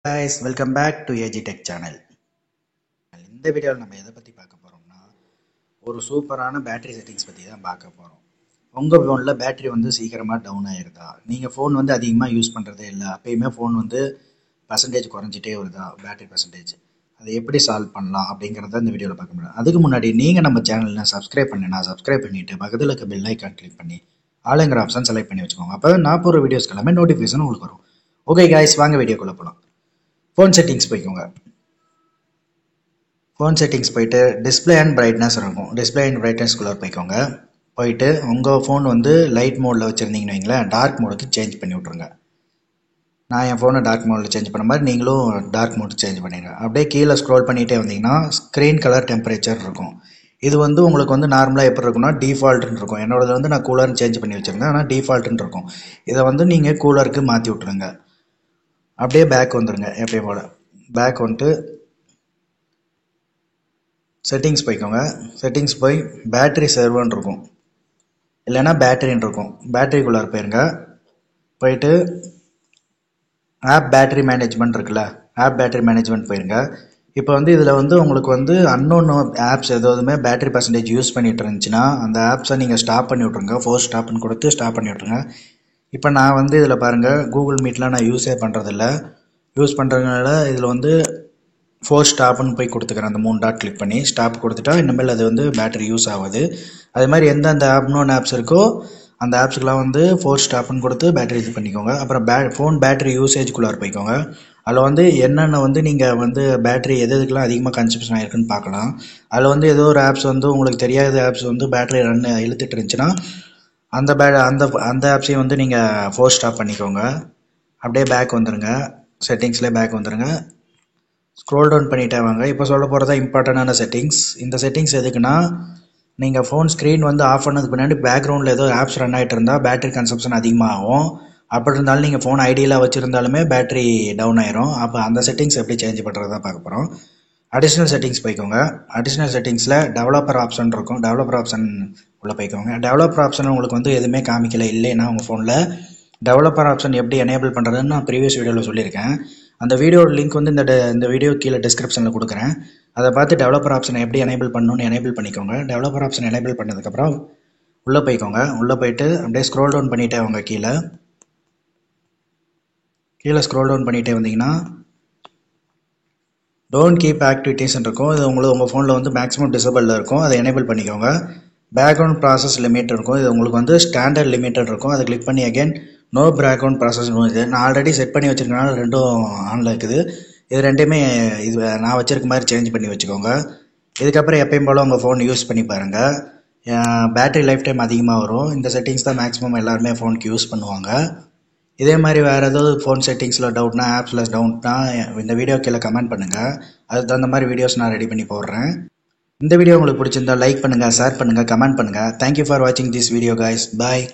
Guys, welcome back to AG Tech channel. இந்த வீடியோவில் நம்ம எதை பற்றி பார்க்க போகிறோம்னா ஒரு சூப்பரான பேட்டரி செட்டிங்ஸ் பற்றி தான் பார்க்க போகிறோம். உங்கள் ஃபோனில் பேட்டரி வந்து சீக்கிரமாக டவுன் ஆகிருதா, நீங்கள் ஃபோன் வந்து அதிகமாக யூஸ் பண்ணுறதே இல்லை, அப்பயுமே ஃபோன் வந்து பர்சன்டேஜ் குறைஞ்சிட்டே வருதா, பேட்டரி பர்சன்டேஜ், அதை எப்படி சால்வ் பண்ணலாம் அப்படிங்கிறத இந்த வீடியோவில் பார்க்க முடியும். அதுக்கு முன்னாடி நீங்கள் நம்ம சேனலில் சப்ஸ்கிரைப் பண்ணிவிட்டு பக்கத்தில் இருக்க பெல் ஐக்கான் கிளிக் பண்ணி ஆளுங்கிற ஆப்ஷன் செலக்ட் பண்ணி வச்சுக்கோங்க. அப்போ நான் போகிற வீடியோஸ் எல்லாமே நோட்டிஃபிகேஷன் உங்களுக்கு வரும். ஓகே காய்ஸ், வாங்க வீடியோக்குள்ளே போகலாம். ஃபோன் செட்டிங்ஸ் போய்க்கோங்க. ஃபோன் செட்டிங்ஸ் போயிட்டு டிஸ்பிளே அண்ட் பிரைட்னஸ் இருக்கும். டிஸ்பிளே அண்ட் பிரைட்னஸ்குள்ளே போய்க்கோங்க. போயிட்டு உங்கள் ஃபோன் வந்து லைட் மோடில் வச்சுருந்தீங்கன்னு வைங்களேன், டார்க் மோடுக்கு சேஞ்ச் பண்ணி விட்ருங்க. நான் என் ஃபோனை டார்க் மோடில் சேஞ்ச் பண்ண மாதிரி நீங்களும் டார்க் மோடு சேஞ்ச் பண்ணிடுங்க. அப்படியே கீழே ஸ்க்ரோல் பண்ணிகிட்டே வந்தீங்கன்னா ஸ்க்ரீன் கலர் டெம்பரேச்சர் இருக்கும். இது வந்து உங்களுக்கு வந்து நார்மலாக எப்படி இருக்குன்னா டிஃபால்ட்டுன்னு இருக்கும். என்னோடது வந்து நான் கூலர்னு சேஞ்ச் பண்ணி வச்சுருந்தேன், ஆனால் டிஃபால்ட்டுன்னு இருக்கும். இதை வந்து நீங்கள் கூலருக்கு மாற்றி விட்ருங்க. அப்படியே பேக் வந்துடுங்க. எப்பயும் போல் பேக் வந்துட்டு செட்டிங்ஸ் போய்க்கோங்க. செட்டிங்ஸ் போய் பேட்டரி சர்வர்னு இருக்கும், இல்லைன்னா பேட்டரின்னு இருக்கும். பேட்டரிக்குள்ளார போயிருங்க. போயிட்டு ஆப் பேட்டரி மேனேஜ்மெண்ட் இருக்குல்ல, ஆப் பேட்டரி மேனேஜ்மெண்ட் போயிருங்க. இப்போ வந்து இதில் வந்து உங்களுக்கு வந்து அன்னோன் ஆப்ஸ் எதுவுமே பேட்டரி பர்சன்டேஜ் யூஸ் பண்ணிட்டு இருந்துச்சுன்னா அந்த ஆப்ஸை நீங்கள் ஸ்டாப் பண்ணி விட்ருங்க. ஃபோர்ஸ் ஸ்டாப்னு கொடுத்து ஸ்டாப் பண்ணி விட்ருங்க. இப்போ நான் வந்து இதில் பாருங்கள், கூகுள் மீட்லாம் நான் யூஸே பண்ணுறதில்ல. யூஸ் பண்ணுறதுனால இதில் வந்து ஃபோர்ஸ் ஸ்டாப்னு போய் கொடுத்துக்கிறேன். அந்த 3 டாட் கிளிக் பண்ணி ஸ்டாப் கொடுத்துட்டா இனிமேல் அது வந்து பேட்டரி யூஸ் ஆகுது. அதே மாதிரி எந்தெந்த அன்னோன் ஆப்ஸ் இருக்கோ அந்த ஆப்ஸுக்கெலாம் வந்து ஃபோர்ஸ் ஸ்டாப்னு கொடுத்து பேட்டரி இது பண்ணிக்கோங்க. அப்புறம் ஃபோன் பேட்டரி யூசேஜ்குள்ளார போய்க்கோங்க. அதில் வந்து என்னென்ன வந்து நீங்கள் வந்து பேட்டரி எதுக்கெல்லாம் அதிகமாக கன்சப்ஷன் ஆகிருக்குன்னு பார்க்கலாம். அதில் வந்து ஏதோ ஒரு ஆப்ஸ் வந்து உங்களுக்கு தெரியாத ஆப்ஸ் வந்து பேட்டரி ரன் இழுத்துட்டு இருந்துச்சுன்னா அந்த அந்த ஆப்ஸையும் வந்து நீங்கள் ஃபோர்ஸ் ஸ்டாப் பண்ணிக்கோங்க. அப்படியே பேக் வந்துடுங்க. செட்டிங்ஸ்லேயே பேக் வந்துடுங்க. ஸ்க்ரோல் டவுன் பண்ணிட்டே வாங்க. இப்போ சொல்ல போகிறதா இம்பார்ட்டண்டான செட்டிங்ஸ். இந்த செட்டிங்ஸ் எதுக்குன்னா, நீங்கள் ஃபோன் ஸ்க்ரீன் வந்து ஆஃப் பண்ணதுக்கு பின்னாடி பேக்ரவுண்டில் ஏதோ ஆப்ஸ் ரன் ஆகிட்டு இருந்தால் பேட்டரி கன்சப்ஷன் அதிகமாகும். அப்படி இருந்தாலும் நீங்கள் ஃபோன் ஐடியலாக வச்சுருந்தாலுமே பேட்டரி டவுன் ஆயிரும். அப்போ அந்த செட்டிங்ஸ் எப்படி சேஞ்ச் பண்ணுறதா பார்க்க போகிறோம். அடிஷ்னல் செட்டிங்ஸ் போய்க்கோங்க. அடிஷ்னல் செட்டிங்ஸில் டெவலப்பர் ஆப்ஷன் இருக்கும். டெவலப்பர் ஆப்ஷன் உள்ளே போய்க்கோங்க. டெவலப்பர் ஆப்ஷன் உங்களுக்கு வந்து எதுவுமே காமிக்கல இல்லைன்னா உங்கள் ஃபோனில் டெவலப்பர் ஆப்ஷன் எப்படி எனேபிள் பண்ணுறதுன்னு நான் ப்ரீவியஸ் வீடியோவில் சொல்லியிருக்கேன். அந்த வீடியோட லிங்க் வந்து இந்த வீடியோ கீழே டிஸ்கிரிப்ஷனில் கொடுக்குறேன். அதை பார்த்து டெவலப்பர் ஆப்ஷனை எப்படி எனேபிள் பண்ணணும்னு எனேபிள் பண்ணிக்கோங்க. டெவலப்பர் ஆப்ஷன் எனேபிள் பண்ணதுக்கப்புறம் உள்ளே போய்க்கோங்க. உள்ளே போயிட்டு அப்படியே ஸ்க்ரோல் டவுன் பண்ணிகிட்டே அவங்க கீழே ஸ்க்ரோல் டவுன் பண்ணிகிட்டே வந்தீங்கன்னா டோன்ட் கீப் ஆக்டிவிட்டீஸ்ன்னு இருக்கும். இது உங்களுக்கு உங்கள் ஃபோனில் வந்து மேக்ஸிமம் டிசபிளில் இருக்கும். அதை எனேபிள் பண்ணிக்கோங்க. பேக்ரவுண்ட் ப்ராசஸ் லிமிட் இருக்கும். இது உங்களுக்கு வந்து ஸ்டாண்டர்ட் லிமிட்டட் இருக்கும். அதை கிளிக் பண்ணி அகைன் நோ பேக்ரவுண்ட் ப்ராசஸ் இது நான் ஆல்ரெடி செட் பண்ணி வச்சுருக்கனால ரெண்டும் ஆனில் இருக்குது. இது ரெண்டுமே இது நான் வச்சுருக்க மாதிரி சேஞ்ச் பண்ணி வச்சுக்கோங்க. இதுக்கப்புறம் எப்பயும் போல் உங்கள் ஃபோன் யூஸ் பண்ணி பாருங்கள். பேட்டரி லைஃப் டைம் அதிகமாக வரும். இந்த செட்டிங்ஸ் தான் மேக்ஸிமம் எல்லாருமே ஃபோனுக்கு யூஸ் பண்ணுவாங்க. இதே மாதிரி வேறு ஏதாவது ஃபோன் செட்டிங்ஸில் டவுட்னா, ஆப்ஸில் டவுட்னா இந்த வீடியோ கீழே கமெண்ட் பண்ணுங்கள். அதுக்கு தகுந்த மாதிரி வீடியோஸ் நான் ரெடி பண்ணி போடுறேன். இந்த வீடியோ உங்களுக்கு பிடிச்சிருந்தா லைக் பண்ணுங்கள், ஷேர் பண்ணுங்கள், கமெண்ட் பண்ணுங்கள். தேங்க்யூ ஃபார் வாட்சிங் திஸ் வீடியோ கைஸ். பாய்.